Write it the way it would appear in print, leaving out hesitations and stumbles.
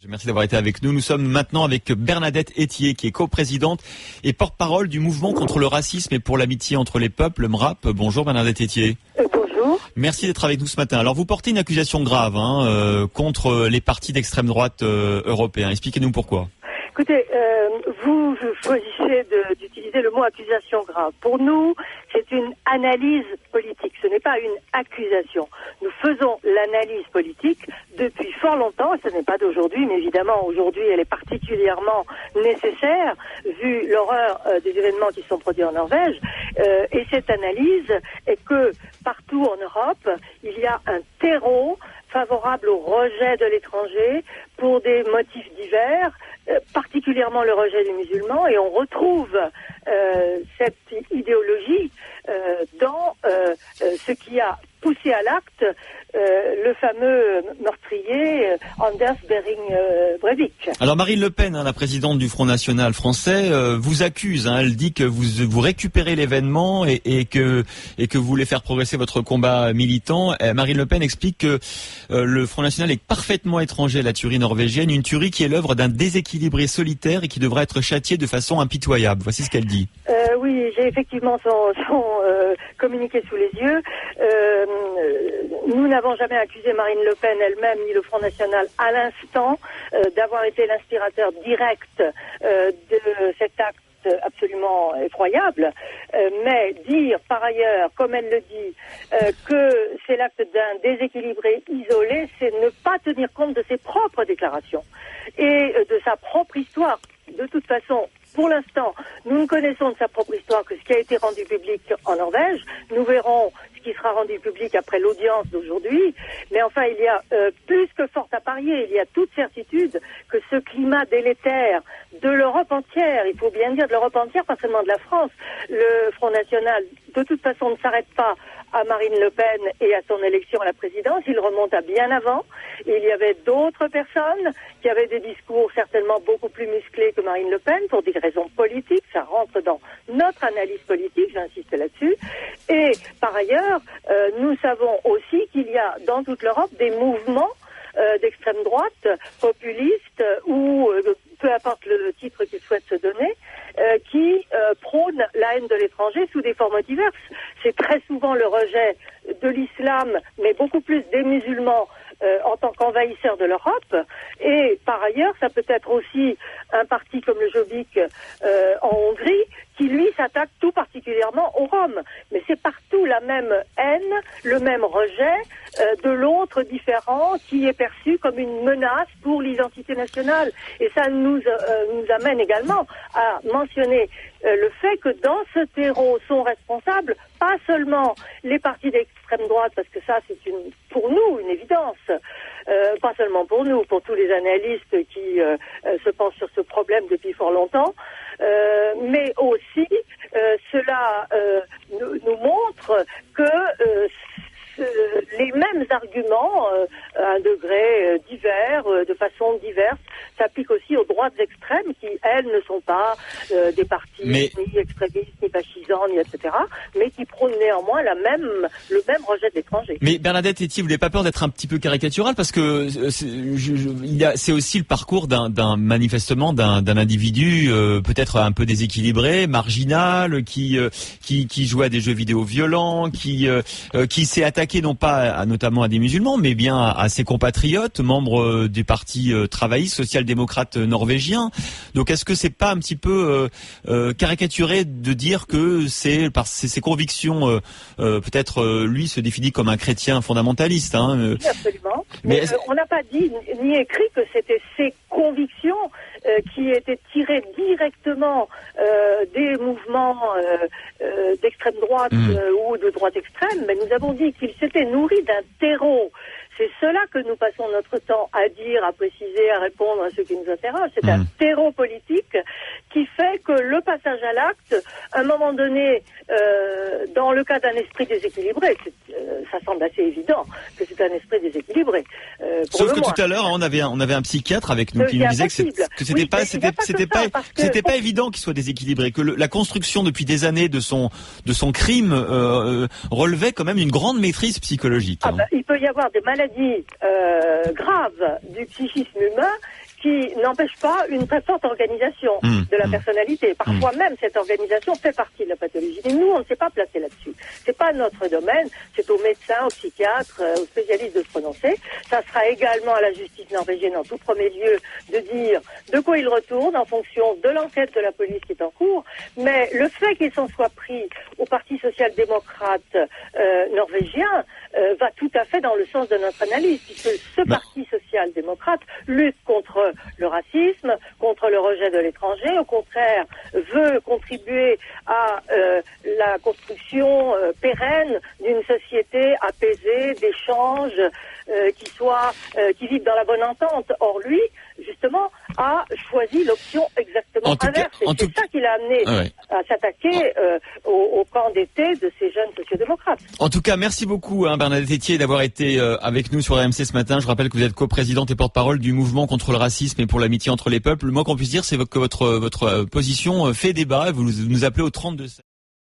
Merci d'avoir été avec nous. Nous sommes maintenant avec Bernadette Etier, qui est coprésidente et porte-parole du mouvement contre le racisme et pour l'amitié entre les peuples, MRAP. Bonjour Bernadette Etier. Bonjour. Merci d'être avec nous ce matin. Alors vous portez une accusation grave contre les partis d'extrême droite européens. Expliquez-nous pourquoi. Écoutez, vous choisissez d'utiliser le mot accusation grave. Pour nous, c'est une analyse politique. Ce n'est pas une accusation. Nous faisons l'analyse politique depuis fort longtemps. Ce n'est pas d'aujourd'hui, mais évidemment, aujourd'hui, elle est particulièrement nécessaire, vu l'horreur des événements qui sont produits en Norvège. Et cette analyse est que partout en Europe, il y a un terreau favorable au rejet de l'étranger pour des motifs divers, particulièrement le rejet des musulmans, et on retrouve cette idéologie dans ce qui a poussé à l'acte le fameux meurtrier Anders Behring Breivik. Alors Marine Le Pen, la présidente du Front National français, vous accuse. Elle dit que vous récupérez l'événement et que vous voulez faire progresser votre combat militant. Marine Le Pen explique que le Front National est parfaitement étranger à la tuerie norvégienne, une tuerie qui est l'œuvre d'un déséquilibré solitaire et qui devrait être châtié de façon impitoyable. Voici ce qu'elle dit. Oui, j'ai effectivement son communiqué sous les yeux. Nous n'avons jamais accusé Marine Le Pen elle-même ni le Front National à l'instant d'avoir été l'inspirateur direct de cet acte absolument effroyable, mais dire par ailleurs, comme elle le dit, que c'est l'acte d'un déséquilibré isolé, c'est ne pas tenir compte de ses propres déclarations et de sa propre histoire. De toute façon, pour l'instant, nous ne connaissons de sa propre histoire que ce qui a été rendu public en Norvège. Nous verrons ce qui sera rendu public après l'audience d'aujourd'hui. Mais enfin, il y a plus que fort à parier. Il y a toute certitude que ce climat délétère de l'Europe entière, il faut bien dire de l'Europe entière, pas seulement de la France, le Front National, de toute façon, ne s'arrête pas à Marine Le Pen et à son élection à la présidence. Il remonte à bien avant. Il y avait d'autres personnes qui avaient des discours certainement beaucoup plus musclés que Marine Le Pen pour des raisons politiques. Ça rentre dans notre analyse politique, j'insiste là-dessus. Et par ailleurs, nous savons aussi qu'il y a dans toute l'Europe des mouvements d'extrême droite, populistes ou peu importe le titre qu'ils souhaitent se donner, qui prônent la haine de l'étranger sous des formes diverses. C'est très souvent le rejet de l'islam, mais beaucoup plus des musulmans en tant qu'envahisseurs de l'Europe. Et par ailleurs, ça peut être aussi un parti comme le Jobbik en Hongrie, qui lui s'attaque tout particulièrement aux Roms. Mais c'est partout la même haine, le même rejet de l'autre différent qui est perçu comme une menace pour l'identité nationale. Et ça nous amène également à mentionner le fait que dans ce terreau sont responsables pas seulement les partis d'extrême droite, parce que ça c'est pour nous une évidence, pas seulement pour nous, pour tous les analystes qui se penchent sur ce problème depuis fort longtemps, mais aussi cela nous montre que les mêmes arguments, à un degré divers, de façon diverse, s'appliquent aussi aux droites extrêmes qui, elles, ne sont pas des partis ni extrémistes, ni fascisants, ni etc., mais qui prônent néanmoins le même rejet de l'étranger. Mais Bernadette Etier, vous n'avez pas peur d'être un petit peu caricatural, parce que c'est aussi le parcours manifestement d'un individu peut-être un peu déséquilibré, marginal, qui jouait à des jeux vidéo violents, qui s'est attaqué non pas notamment à des musulmans, mais bien à ses compatriotes, membres du parti travailliste, social-démocrate norvégien. Donc est-ce que c'est pas un petit peu caricaturé de dire que c'est par ses convictions, peut-être lui se définit comme un chrétien fondamentaliste, Oui, absolument. Mais on n'a pas dit ni écrit que c'était ses convictions qui étaient tirées directement des mouvements d'extrême droite ou de droite extrême, mais nous avons dit qu'il s'était nourri d'un terreau. C'est cela que nous passons notre temps à dire, à préciser, à répondre à ceux qui nous interrogent. C'est un terreau politique qui fait que le passage à l'acte, à un moment donné, dans le cas d'un esprit déséquilibré, ça semble assez évident que c'est un esprit déséquilibré. Sauf que tout à l'heure, on avait un psychiatre avec nous qui nous disait que c'était pas évident qu'il soit déséquilibré, que la construction depuis des années de son crime relevait quand même une grande maîtrise psychologique. Il peut y avoir des maladies graves du psychisme humain qui n'empêche pas une très forte organisation de la personnalité. Parfois même, cette organisation fait partie de la pathologie. Mais nous, on ne s'est pas placé là-dessus. C'est pas notre domaine. C'est aux médecins, aux psychiatres, aux spécialistes de se prononcer. Ça sera également à la justice norvégienne, en tout premier lieu, de dire de quoi il retourne en fonction de l'enquête de la police qui est en cours. Mais le fait qu'il s'en soit pris au Parti social-démocrate norvégien va tout à fait dans le sens de notre analyse, puisque ce Parti social-démocrate lutte contre le racisme, contre le rejet de l'étranger, au contraire veut contribuer à la construction pérenne d'une société apaisée, d'échanges, qui vive dans la bonne entente. Or lui, justement, a choisi l'option exactement inverse. Et c'est ça qui l'a amené à s'attaquer au camp d'été de ces jeunes sociodémocrates. En tout cas, merci beaucoup Bernadette Etier d'avoir été avec nous sur RMC ce matin. Je rappelle que vous êtes coprésidente et porte-parole du mouvement contre le racisme et pour l'amitié entre les peuples. Le moins qu'on puisse dire, c'est que votre position fait débat. Vous nous appelez au 32.